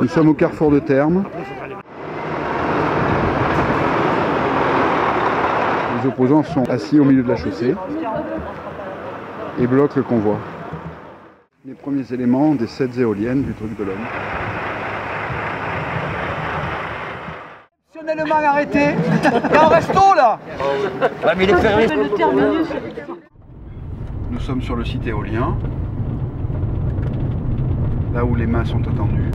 Nous sommes au carrefour de Termes. Les opposants sont assis au milieu de la chaussée et bloquent le convoi. Les premiers éléments des 7 éoliennes du truc de l'homme. Exceptionnellement arrêté. Il y a un resto là. Ouais, mais il est fermé. Nous sommes sur le site éolien, là où les mâts sont attendus.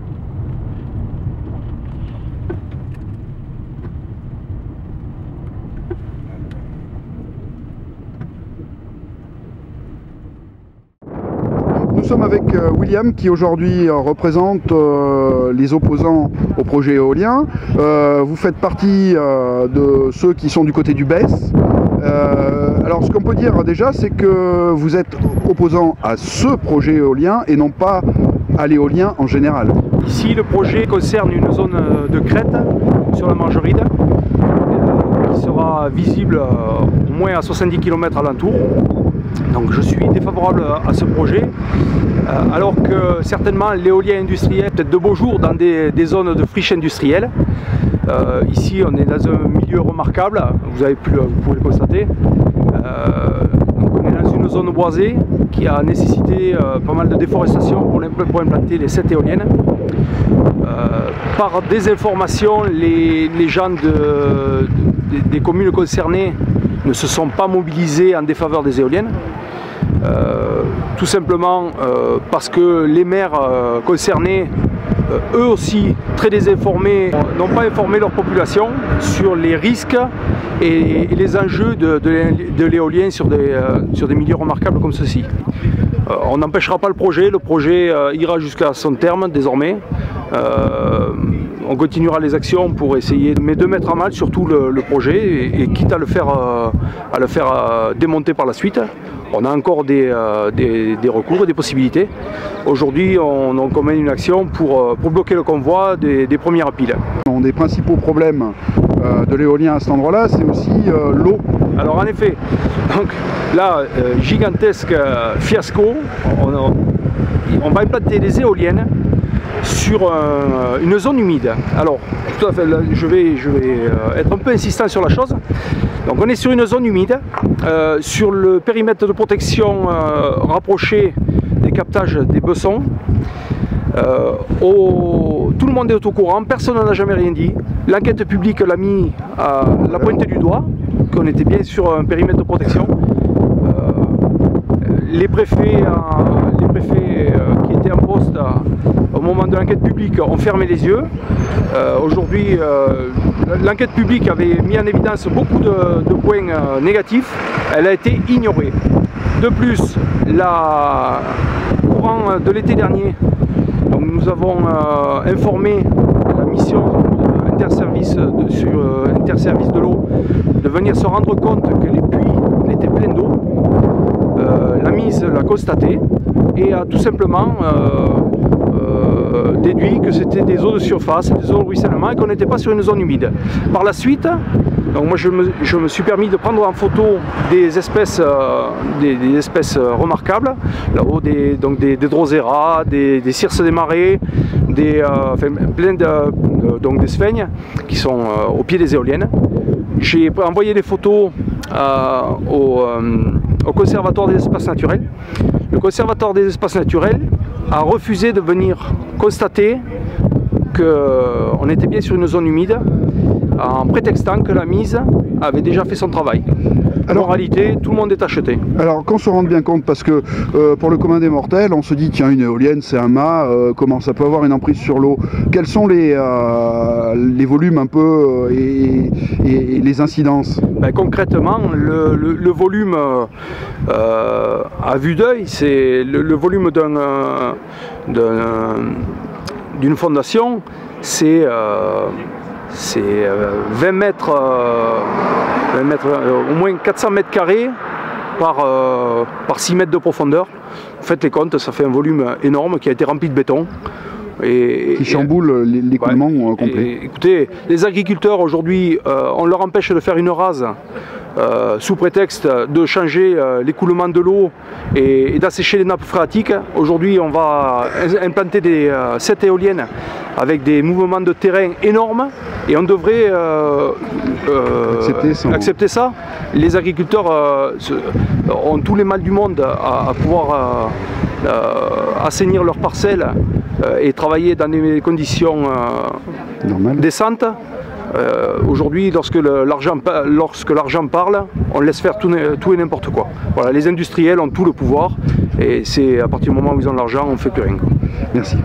Nous sommes avec William qui aujourd'hui représente les opposants au projet éolien. Vous faites partie de ceux qui sont du côté du BESS. Alors ce qu'on peut dire déjà, c'est que vous êtes opposant à ce projet éolien et non pas à l'éolien en général. Ici, le projet concerne une zone de crête sur la Mangeride qui sera visible au moins à 70 km alentour. Donc je suis défavorable à ce projet, alors que certainement l'éolien industriel, peut-être de beaux jours dans des zones de friche industrielle. Ici on est dans un milieu remarquable, vous pouvez le constater. Donc on est dans une zone boisée qui a nécessité pas mal de déforestation pour implanter les 7 éoliennes. Par désinformation, les gens des communes concernées ne se sont pas mobilisés en défaveur des éoliennes, tout simplement parce que les maires concernés, eux aussi très désinformés, n'ont pas informé leur population sur les risques et les enjeux de l'éolien sur des milieux remarquables comme ceci. On n'empêchera pas le projet ira jusqu'à son terme désormais. On continuera les actions pour essayer de mettre à mal surtout le projet et quitte à le faire démonter par la suite. On a encore des recours et des possibilités. Aujourd'hui, on mène une action pour bloquer le convoi des premières piles. Un des principaux problèmes de l'éolien à cet endroit-là, c'est aussi l'eau. Alors en effet, donc là, gigantesque fiasco, on va implanter des éoliennes sur une zone humide. Alors, tout à fait, là, je vais être un peu insistant sur la chose. Donc on est sur une zone humide, sur le périmètre de protection rapproché des captages des Bessons. Tout le monde est au courant, personne n'a jamais rien dit. L'enquête publique l'a mis à la pointe du doigt, qu'on était bien sur un périmètre de protection. Les préfets qui étaient en poste au moment de l'enquête publique ont fermé les yeux. Aujourd'hui, l'enquête publique avait mis en évidence beaucoup de points négatifs. Elle a été ignorée. De plus, courant de l'été dernier, donc nous avons informé la mission interservice de l'eau de venir se rendre compte que les puits étaient pleins d'eau. La mise l'a constaté et a tout simplement déduit que c'était des eaux de surface, des eaux de ruissellement et qu'on n'était pas sur une zone humide. Par la suite, donc moi je me suis permis de prendre en photo des espèces remarquables, là-haut des drosera, des circes des marais, plein des sphènes qui sont au pied des éoliennes. J'ai envoyé des photos au Conservatoire des espaces naturels. Le Conservatoire des espaces naturels a refusé de venir constater qu'on était bien sur une zone humide en prétextant que la mise avait déjà fait son travail. Alors, en réalité, tout le monde est acheté. Alors qu'on se rende bien compte, parce que pour le commun des mortels, on se dit tiens, une éolienne c'est un mât, comment ça peut avoir une emprise sur l'eau? Quels sont les volumes un peu et les incidences? Ben, concrètement, le volume à vue d'œil, c'est le volume d'une fondation, c'est 20 mètres, au moins 400 mètres carrés par 6 mètres de profondeur. Faites les comptes, ça fait un volume énorme qui a été rempli de béton. qui chamboule l'écoulement complet. Écoutez, les agriculteurs aujourd'hui, on leur empêche de faire une rase sous prétexte de changer l'écoulement de l'eau et d'assécher les nappes phréatiques. Aujourd'hui, on va implanter 7 éoliennes avec des mouvements de terrain énormes et on devrait accepter ça. Les agriculteurs ont tous les mal du monde à pouvoir assainir leurs parcelles et travailler dans des conditions décentes. Aujourd'hui, lorsque l'argent parle, on laisse faire tout et n'importe quoi. Voilà, les industriels ont tout le pouvoir et c'est à partir du moment où ils ont l'argent, on ne fait plus rien. Merci.